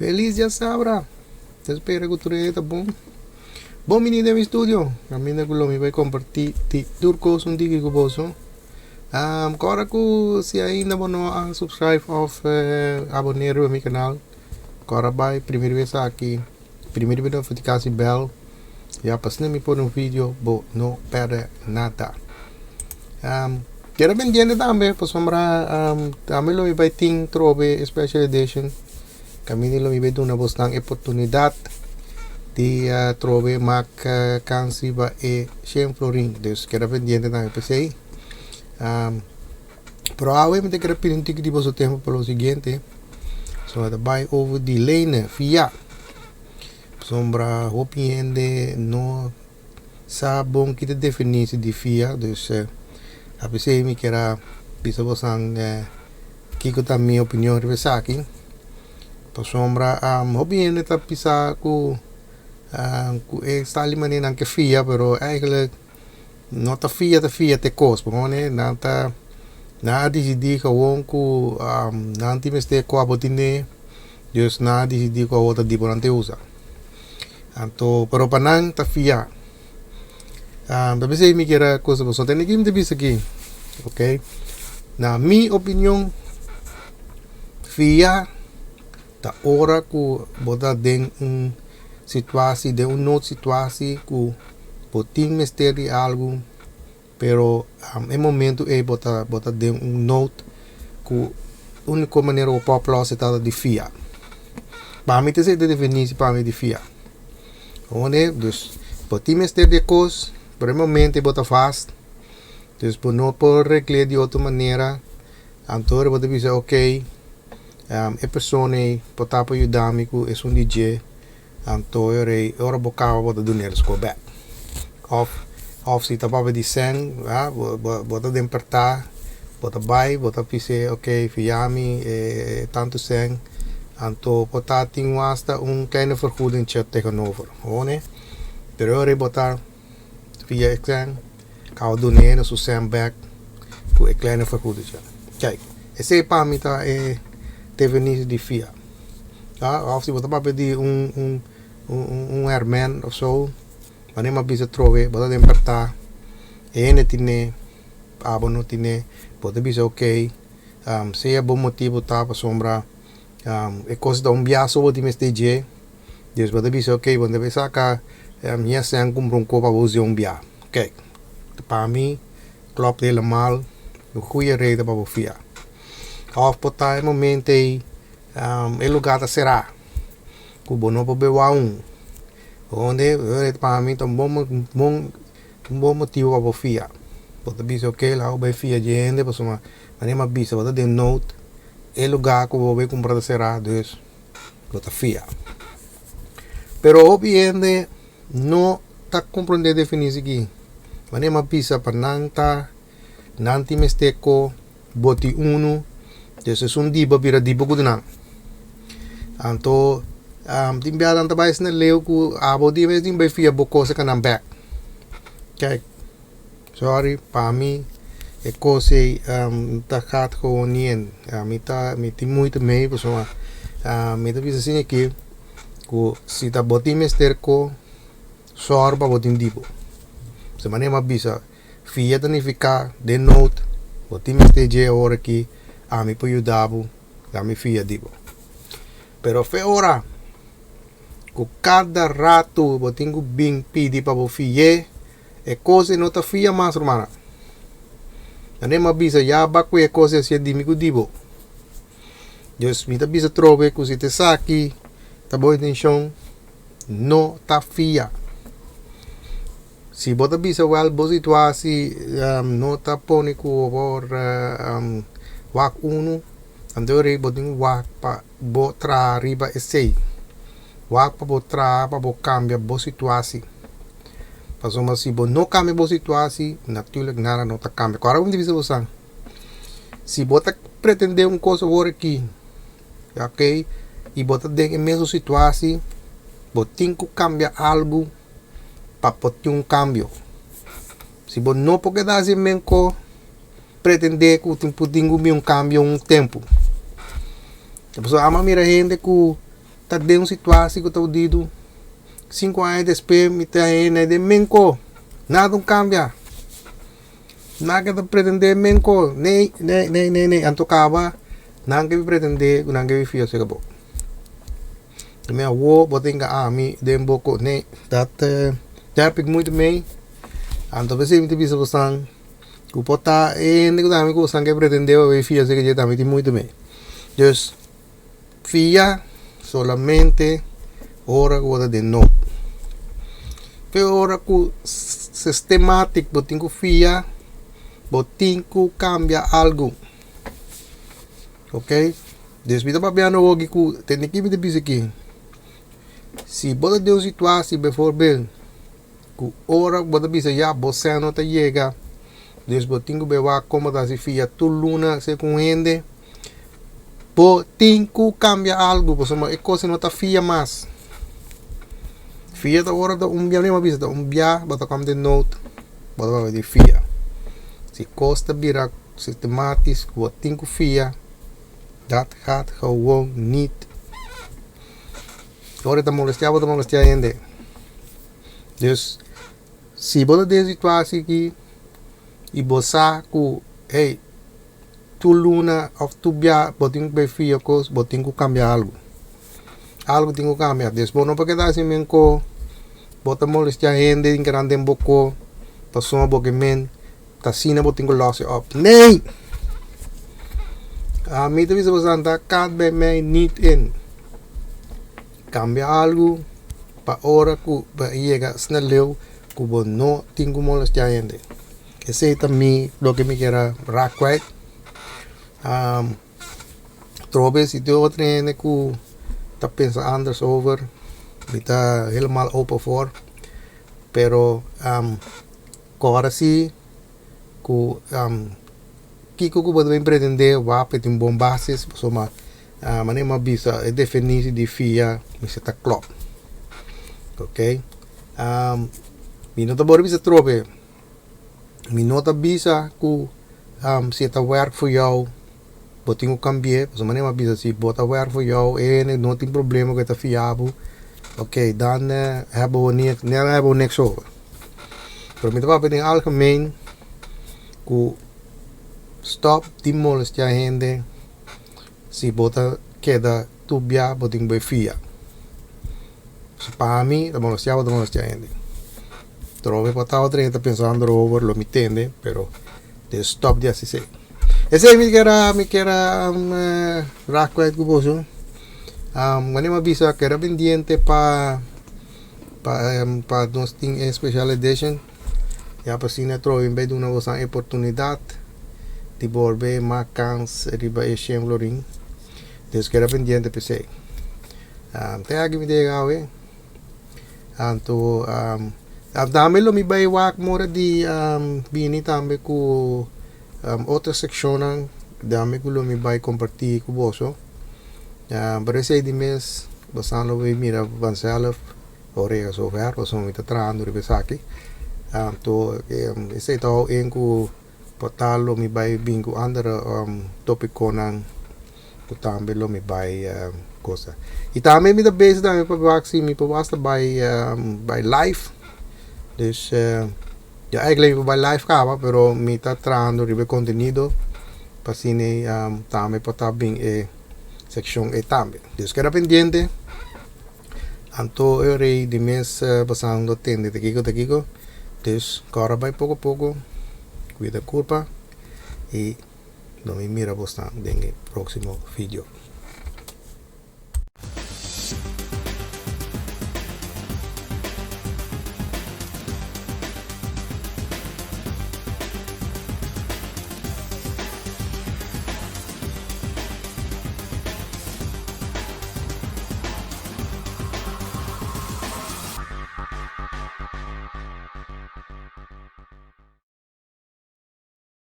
Feliz ya sabrá. Espero que tudo está bom. Bom menino de mi estudio. A mim não me vai compartir turcos um dia com você. Agora que se ainda não subscribe of abonneer op mijn kanaal. Agora vai primeira vez aqui. Primeira vez notificatie bell. Ja, pas nem me pôr um vídeo, bo não perde nada. Quero pendiente também, para sombra, também lo vai ter trove special edition. Kami lo vai dar uma bastante oportunidade de trove mak kansi ba e 100 florin. Dus quero pendiente também, pensei. Provavelmente quero pedir de vosso tempo pelo seguinte. So, daarbij over die lenen via. Sombra hopiende no sa bom kita definitie di via. Dus apa sih mi kira bisa bosang kiko ta mi opinion rivesa aqui. Pa sombra hopiende ta pisa ku sta ali manin anche via, pero eigenlijk not ta via te kos, pone nanta na decidi gewoon ku nanti meste ko abotine. Dus na decidi ko wota di bonante usa. Anto pero panang ta via. Tapi saya mikir aku sebesar ini kita bisa gini, okay? Na mi opinion via ta ora ku boda den situasi de not situasi ku poting misteri algo, pero em momento bota den note ku única maneira o popular se trata de via. Para mim te sei de definir para mim de via. Onde dus poting misteri de cos. Por el momento bota fast. Dus no por regler de outra maneira. Antore bota bisa ok. E persone pota para ajudar-me com é um DJ. Antore ora bocava bota do neles com back. Of se tava de sang, bota de empertar, bota bai, bota pise ok, fiami tanto sang. Anto pota ting hasta kleine vergoeding chat tegenover.One. Pero ora bota via exam, kau doneren su back ku een kleine vergoeding. Kijk, esse para mim tá definitie de via. Of se botar para pedir herman of zo, wanneer maar bisa trove, botar de empertar, ene tine, abono tine, botar bisa ok, se é bom motivo tá para sombra, é coisa da biaso de mesteje, dus botar bisa ok, botar bisa cá minha sang com bronco para você bia. Kijk, para mim, klopt helemaal een goede reden para via. Of potai momento el lugar será, que bono para beber onde para mim um bom motivo para via. Pode dizer ok, lá o bem via gente, para somar, mas nem mais bisa, pode ter note, el lugar que vou comprar será, dus, pode via. Pero obviamente no está compreendendo definir aqui. Mas uma pizza para nanti mesteco boti uno, dus é diba vira diba kudunan. Anto timbiada anta bais na leu ku abo di vez dimba fia boko sa kanang back. Kijk, sorry para mim é coisa tá cat com nien. Mi muito meio pessoal. Mi tá bisa assim aqui ku si tá boti mesteco sorba botin dibo. Semana ma bisa via danificar de note botin mesteje ora aqui a mi puyo dabo a mi via dibo. Pero fe ora ku cada rato botin ku bing pidi pa bo fie e cose nota fia mas romana. Ane ma bisa ya bakwe e cose si di mi ku dibo. Just mi ta bisa trove ku si te saki ta boy intention no ta fia. Si bota bisa wal bo situasi no ta poni ku por wak uno andore boting wak pa bo tra riba essay wak pa bo tra pa bo cambia bo situasi pasoma si bo no cambia bo situasi natuurlijk nada no ta cambia agora vamos dizer você si bota pretender coisa agora aqui ok e bota dentro mesmo situasi boting ku cambia algo para ter cambio. Se você não pode dar assim mesmo, pretender que o tempo tenha cambio tempo. A pessoa ama mira gente que tá de uma situação que eu tô dito 5 anos depois me tá aí de menco nada não cambia nada que pretender menco nem anto acaba nada que pretender nada que fio se acabou me avô botenga a mim de um pouco nem dat já pico muito bem anto você me bisa bastante o pota nego também com sangue pretendeu e fio se que já também muito bem dus fia solamente ora que de no pero ora que sistemático botinho fia botinho cambia algo ok desvida para bem no hoje que tem que me dizer aqui se bota de uma situação bijvoorbeeld que ora bota bisa já você não te chega des botinho bewa como da se fia tu luna se com ende botinho cambia algo por uma coisa não tá fia mais fia da hora da bia nem uma bisa da bia bota como de note bota de fia se costa bira systematisch botinho fia dat gaat gewoon niet hoor te molestar ende dus se bota de situação aqui e bosa ku hey tu luna of tu bia botinho be fia cos botinho cambia algo tenho que cambiar después não porque dar assim menco bota molestia gente em grande boco passou porque men tá sina botinho losse op nee a mim te visa bastante kat bij mij niet in cambia algo pa ora ku ba llega snel ku bo no tenho molestia gente esse é também lo que me quer raquet trobe se deu outra gente ku tá pensando anders over está helemaal open voor pero agora sim kiko ko pode pretender va per un bom basis insomma manema bisa e definisi di fia mi seta klop ok mi nota bora bisa trobe mi nota bisa ku se tá werk voor jou botinho cambiar so manema bisa se bota werk voor jou en não tem problema com essa fiável ok dan hebben we niks over pero mi tapa in algemeen ku stop die molestia gente si bota queda tubia botinho bei fia so para mí la molestia gente trove potava 30 pensando over lo mi tende pero de stop di así se ese mi quera raquet kuboso manema bisa que era pendiente pa nos ting special edition ya pa sina trove in vez de una oportunidad de volver más kans riba e shemloring des que era pendiente pese te agi mi de gawe anto damelo mi bay wak mora di bini tambe ku outra section dame ku lo mi bay compartir ku boso pero esse de mês basando we mira vanzelf orega zover o sono mita trando ribesaki to esse to en ku portalo mi bay bingo andere topic konan ku tambe lo mi bay cosa e também me da base da mi pabaksi mi pabasta by live dus ja eigenlijk bij live kaba pero mi ta trando ribe contenido pasine tambe potabing section e tambe dus queda pendiente anto ere de mes pasando tende te kiko dus agora vai pouco cuida culpa e não me mira bastante en el próximo vídeo.